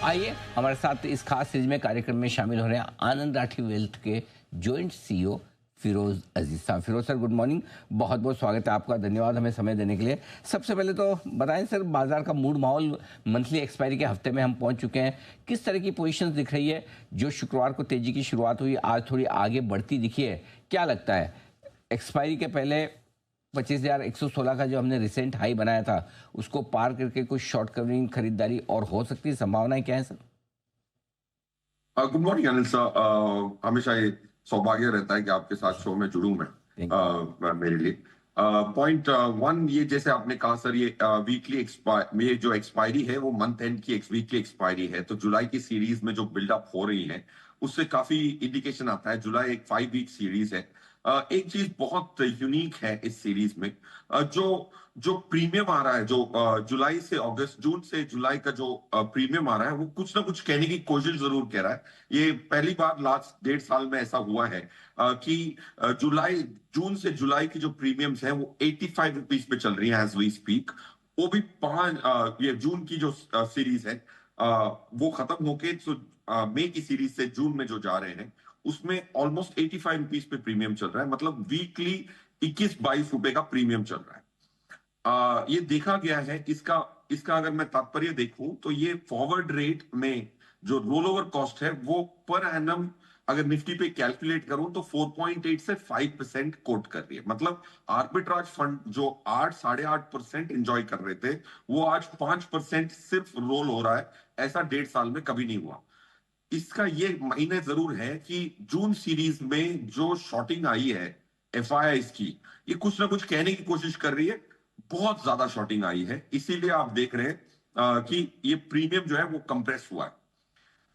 आइए हमारे साथ इस खास सीरीज में कार्यक्रम में शामिल हो रहे हैं आनंद राठी वेल्थ के जॉइंट सीईओ फिरोज अजीज साहब। Firoz sir, good morning. बहुत बहुत स्वागत है आपका, धन्यवाद हमें समय देने के लिए। सबसे पहले तो बताएं सर, बाजार का मूड माहौल, मंथली एक्सपायरी के हफ्ते में हम पहुंच चुके हैं, किस तरह की पोजीशंस दिख रही है? जो शुक्रवार को तेजी की शुरुआत हुई, आज थोड़ी आगे बढ़ती दिखी है, क्या लगता है एक्सपायरी के पहले 25,116 का जो हमने रिसेंट हाई बनाया था उसको पार करके कुछ शॉर्ट कवरिंग खरीदारी और हो सकती है? संभावनाएं क्या है sir? Good morning Anil sir. हमेशा ये सौभाग्य रहता है कि आपके साथ शो में जुड़ूं मैं। Thank you. मेरे लिए पॉइंट वन, ये जैसे आपने कहा सर, ये वीकली ये जो एक्सपायरी है वो मंथ एंड की वीकली एक्सपायरी है, तो जुलाई की सीरीज में जो बिल्डअप हो रही है उससे काफी इंडिकेशन आता है। जुलाई एक 5 वीक सीरीज है। एक चीज बहुत यूनिक है इस सीरीज में, जो जो प्रीमियम आ रहा है, जो जुलाई से अगस्त, जून से जुलाई का जो प्रीमियम आ रहा है, वो कुछ ना कुछ कहने की कोशिश जरूर कह रहा है। ये पहली बार लास्ट 1.5 साल में ऐसा हुआ है कि जून से जुलाई की जो प्रीमियम्स हैं वो 85 रुपीज पे चल रही है एज वी स्पीक। वो भी ये जून की जो सीरीज है, वो खत्म होके तो मई की सीरीज से जून में जो जा रहे हैं उसमें ऑलमोस्ट 85 रुपीज पे प्रीमियम चल रहा है। मतलब वीकली 21-22 रुपए का प्रीमियम चल रहा है। ये देखा गया है। इसका इसका अगर मैं तात्पर्य देखूं तो ये फॉरवर्ड रेट में जो रोल ओवर कॉस्ट है वो पर एनम अगर निफ्टी पे कैलकुलेट करूं तो 4.8 से 5% कोट कर रही है। मतलब आर्बिट्राज फंड जो 8-8.5% एंजॉय कर रहे थे, वो आज 5% सिर्फ रोल हो रहा है। ऐसा 1.5 साल में कभी नहीं हुआ। इसका ये महीने जरूर है कि जून सीरीज में जो शॉर्टिंग आई है एफआईआई की, ये कुछ ना कुछ कहने की कोशिश कर रही है। बहुत ज्यादा शॉर्टिंग आई है, इसीलिए आप देख रहे हैं कि ये प्रीमियम जो है वो कंप्रेस हुआ है।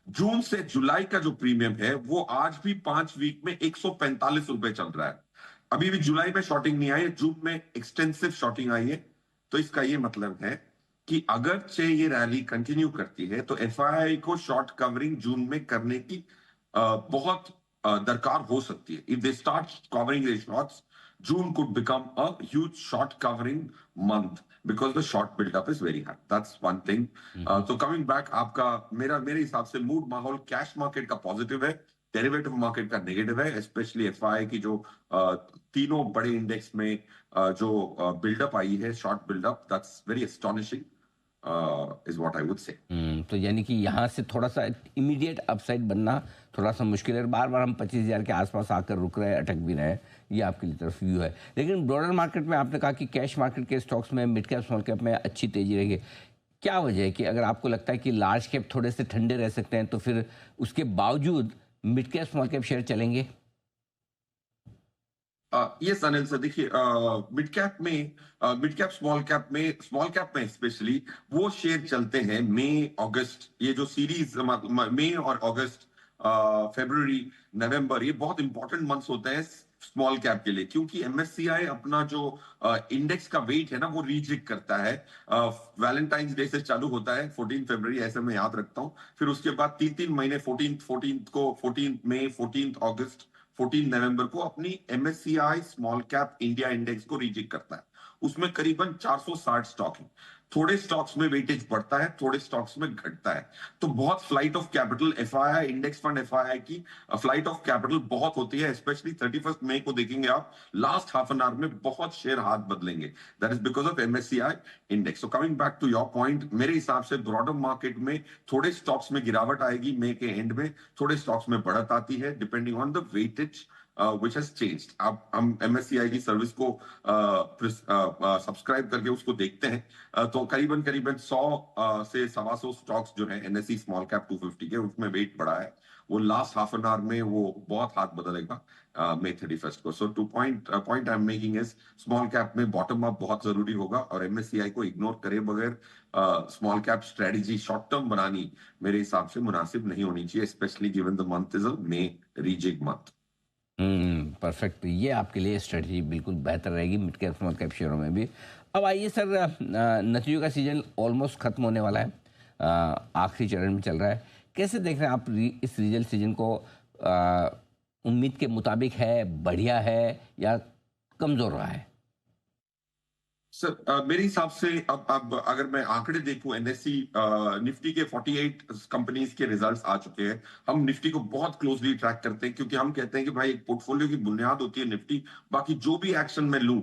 जून से जुलाई का जो प्रीमियम है वो आज भी 5 वीक में 145 रुपए चल रहा है। अभी भी जुलाई में शॉर्टिंग नहीं आई है, जून में एक्सटेंसिव शॉर्टिंग आई है। तो इसका ये मतलब है कि अगर से ये रैली कंटिन्यू करती है तो एफआईआई को शॉर्ट कवरिंग जून में करने की बहुत दरकार हो सकती है। If they start covering the shorts, June could become a huge short covering month because the short buildup is very high. That's one thing. So coming back, आपका मेरे हिसाब से मूड माहौल कैश मार्केट का पॉजिटिव है, derivative market का negative है। Specially FI की जो तीनों बड़े इंडेक्स में जो बिल्डअप आई है, short buildup, that's very astonishing is what I would say. तो यानी कि यहाँ से थोड़ा सा इमीडिएट अपसाइड बनना थोड़ा सा मुश्किल है। बार बार हम 25,000 के आसपास आकर रुक रहे हैं, अटक भी रहे हैं, ये आपकी तरफ व्यू है। लेकिन ब्रॉडर मार्केट में आपने कहा कि कैश मार्केट के स्टॉक्स में, मिड कैप स्मॉल कैप में अच्छी तेजी रहेगी। क्या वजह है कि अगर आपको लगता है कि लार्ज कैप थोड़े से ठंडे रह सकते हैं, तो फिर उसके बावजूद mid cap small cap share चलेंगे? यस अनिल सर, देखिए मिड कैप स्मॉल कैप में स्पेशली वो शेयर चलते हैं मई अगस्त। ये जो सीरीज मई और अगस्त, फरवरी, नवंबर, ये बहुत इंपॉर्टेंट मंथ्स होते हैं स्मॉल कैप के लिए, क्योंकि एमएससीआई अपना जो इंडेक्स का वेट है ना वो रीजिक करता है। वैलेंटाइंस डे से चालू होता है 14 फरवरी, ऐसे मैं याद रखता हूँ। फिर उसके बाद 3-3 महीने, 14 मई, 14 अगस्त, 14 नवंबर को अपनी MSCI small cap India index को रीजिक करता है। उसमें करीबन 460 स्टॉक है। थोड़े स्टॉक्स में वेटेज बढ़ता है, थोड़े स्टॉक्स में घटता है। तो बहुत flight of capital FII index fund FII की फ्लाइट ऑफ कैपिटल बहुत होती है। स्पेशली 31 मई को देखेंगे आप, लास्ट हाफ एन आवर में बहुत शेयर हाथ बदलेंगे। That is because of MSCI index. So coming back to your point, मेरे हिसाब से ब्रॉडर मार्केट में थोड़े स्टॉक्स में गिरावट आएगी मई के एंड में, थोड़े स्टॉक्स में बढ़त आती है depending on the weightage which has changed. आप हम एमएससीआई की सर्विस को सब्सक्राइब करके उसको देखते हैं, तो करीबन करीबन 100 से 125 स्टॉक्स जो है एनएससी स्मॉल कैप 250 के, उसमें वेट बढ़ा है। वो लास्ट हाफ एन आवर में वो बहुत हाथ बदलेगा मई 31 को। So point I am making is, small cap में बॉटम अप बहुत जरूरी होगा और एमएससीआई को इग्नोर करे बगैर small cap strategy short term बनानी मेरे हिसाब से मुनासिब नहीं होनी चाहिए, specially given the month is a May rejig month. Perfect. ये आपके लिए स्ट्रेटजी बिल्कुल बेहतर रहेगी मिड कैप स्मॉल कैप शेयरों में भी। अब आइए सर, नतीजों का सीजन ऑलमोस्ट खत्म होने वाला है, आखिरी चरण में चल रहा है। कैसे देख रहे हैं आप इस रिजल्ट सीजन को? उम्मीद के मुताबिक है, बढ़िया है या कमजोर रहा है? सर मेरे हिसाब से अब अगर मैं आंकड़े देखूं एनएससी निफ्टी के 48 कंपनीज के रिजल्ट्स आ चुके हैं। हम निफ्टी को बहुत क्लोजली ट्रैक करते हैं क्योंकि हम कहते हैं कि भाई एक पोर्टफोलियो की बुनियाद होती है निफ्टी। बाकी जो भी एक्शन मैं लूं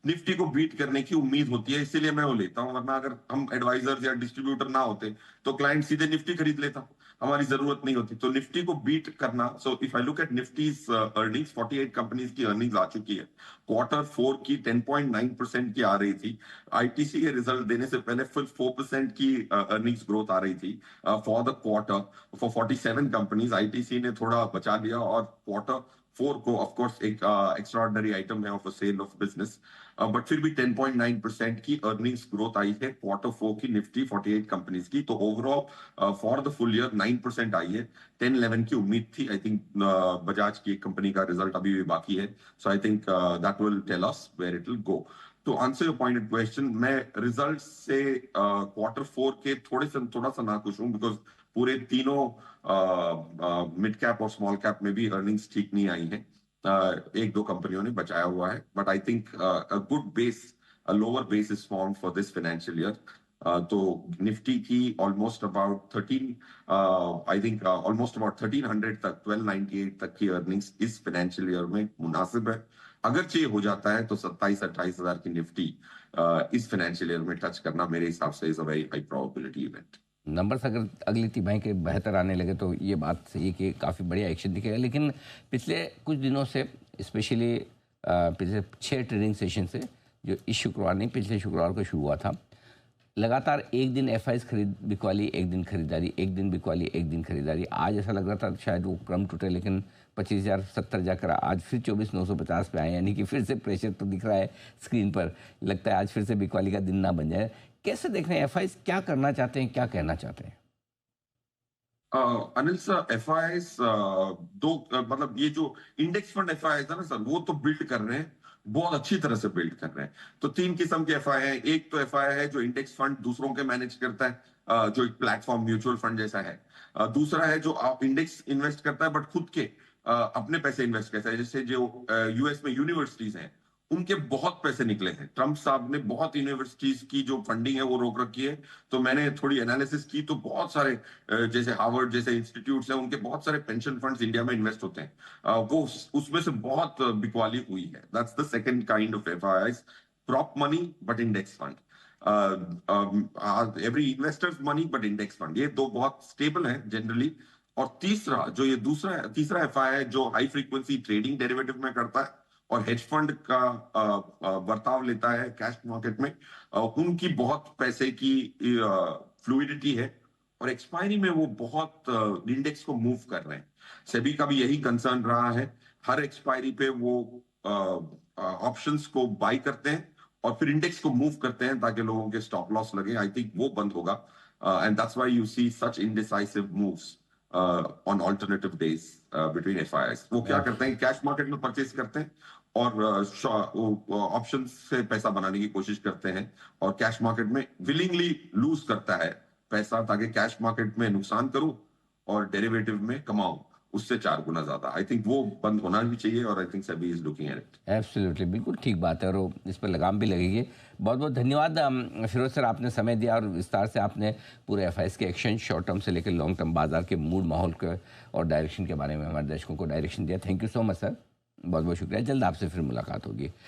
निफ्टी को बीट करने की उम्मीद होती है, इसीलिए मैं वो लेता हूं। वरना अगर हम एडवाइजर्स या डिस्ट्रीब्यूटर ना होते तो क्लाइंट सीधे निफ्टी खरीद लेता, हमारी जरूरत नहीं होती। तो निफ्टी को बीट करना, so if I look at Nifty's earnings, 48 companies की अर्निंग्स आ चुकी है। क्वार्टर 4 की 10.9% की आ रही थी। आईटीसी के रिजल्ट देने से पहले फिर 4% की अर्निंग्स ग्रोथ आ रही थी for the quarter for 47 companies. ITC ने थोड़ा बचा लिया और क्वार्टर 4 को ऑफ कोर्स एक एक्स्ट्राऑर्डिनरी आइटम है of a sale of business, but फिर भी 10.9% की अर्निंग्स ग्रोथ आई है क्वार्टर 4 की निफ्टी 48 कंपनीज की। तो overall for the full year 9% आई है। 10-11 की उम्मीद थी। आई थिंक बजाज की एक कंपनी का रिजल्ट अभी भी बाकी है, so I think that will tell us where it will go. तो आंसर योर पॉइंटेड क्वेश्चन, मैं रिजल्ट से क्वार्टर 4 के थोड़ा सा नाखुश हूं बिकॉज पूरे तीनों मिड कैप और स्मॉल कैप में भी अर्निंग्स ठीक नहीं आई हैं। एक दो कंपनियों ने बचाया हुआ है, but I think a good base, a lower base is form for this financial year. तो निफ्टी की ऑलमोस्ट अबाउट 1300 तक, 1298 तक की अर्निंग्स इस फाइनेंशियल ईयर में मुनासिब है। अगर ये हो जाता है तो 27-28 हजार की निफ्टी इस फाइनेंशियल ईयर में टच करना मेरे हिसाब से is a very high probability event. Numbers अगर अगली तिमाही के बेहतर आने लगे तो ये बात सही है कि काफ़ी बढ़िया एक्शन दिखेगा। लेकिन पिछले कुछ दिनों से स्पेशली पिछले 6 ट्रेडिंग सेशन से, जो इस शुक्रवार नहीं पिछले शुक्रवार को शुरू हुआ था, लगातार एक दिन एफआईज खरीद बिकवाली, एक दिन खरीदारी, एक दिन बिकवाली, एक दिन खरीदारी। आज ऐसा लग रहा था शायद वो क्रम टूटे, लेकिन 25,070 जाकर आज फिर 24,950 पे आए। यानी कि फिर से प्रेशर तो दिख रहा है स्क्रीन पर। लगता है आज फिर से बिकवाली का दिन ना बन जाए। कैसे देख रहे हैं एफआईज, क्या करना चाहते हैं, क्या कहना चाहते हैं? अनिल सर, एफआईएस दो मतलब ये जो इंडेक्स फंड एफआईएस है ना सर, वो तो बिल्ड कर रहे हैं, बहुत अच्छी तरह से बिल्ड कर रहे हैं। तो 3 किस्म के एफआई है। एक तो एफआई है जो इंडेक्स फंड दूसरों के मैनेज करता है, जो एक प्लेटफॉर्म म्यूचुअल फंड जैसा है। दूसरा है जो आप इंडेक्स इन्वेस्ट करता है बट खुद के अपने पैसे इन्वेस्ट करता है। जैसे जो यूएस में यूनिवर्सिटीज हैं, उनके बहुत पैसे निकले हैं। ट्रंप साहब ने बहुत यूनिवर्सिटीज की जो फंडिंग है वो रोक रखी है। तो मैंने थोड़ी एनालिसिस की तो बहुत सारे जैसे हार्वर्ड जैसे इंस्टीट्यूट्स हैं, उनके बहुत सारे पेंशन फंड्स इंडिया में इन्वेस्ट होते हैं। वो उसमें से बहुत बिकवाली हुई है। That's the second kind of FIIs, prop money but index fund. Every investors money but index fund, ये दो बहुत स्टेबल है जनरली। और तीसरा जो ये तीसरा एफआईआई जो हाई फ्रीक्वेंसी ट्रेडिंग डेरिवेटिव में करता है और हेज फंड का बर्ताव लेता है कैश मार्केट में, उनकी बहुत पैसे की फ्लूइडिटी है और एक्सपायरी में वो बहुत इंडेक्स को मूव कर रहे हैं। सेबी का भी यही कंसर्न रहा है। हर एक्सपायरी पे वो ऑप्शंस को बाई करते हैं और फिर इंडेक्स को मूव करते हैं ताकि लोगों के स्टॉप लॉस लगे। आई थिंक वो बंद होगा, and that's why you see such indecisive moves on alternative days between FIIs. वो क्या करते हैं, कैश मार्केट में परचेज करते हैं और ऑप्शन से पैसा बनाने की कोशिश करते हैं और कैश मार्केट में विलिंगली लूज करता है पैसा ताकि कैश मार्केट में नुकसान करूं और डेरिवेटिव में कमाऊं उससे 4 गुना ज्यादा। आई थिंक वो बंद होना भी चाहिए और I think SEBI is looking at it. Absolutely, बिल्कुल ठीक बात है और वो इस पर लगाम भी लगेगी। बहुत बहुत धन्यवाद फिरोज सर, आपने समय दिया और विस्तार से आपने पूरे एफआईएस के एक्शन, शॉर्ट टर्म से लेकर लॉन्ग टर्म बाजार के मूड माहौल के और डायरेक्शन के बारे में हमारे दर्शकों को डायरेक्शन दिया। Thank you so much sir, बहुत बहुत शुक्रिया। जल्द आपसे फिर मुलाकात होगी।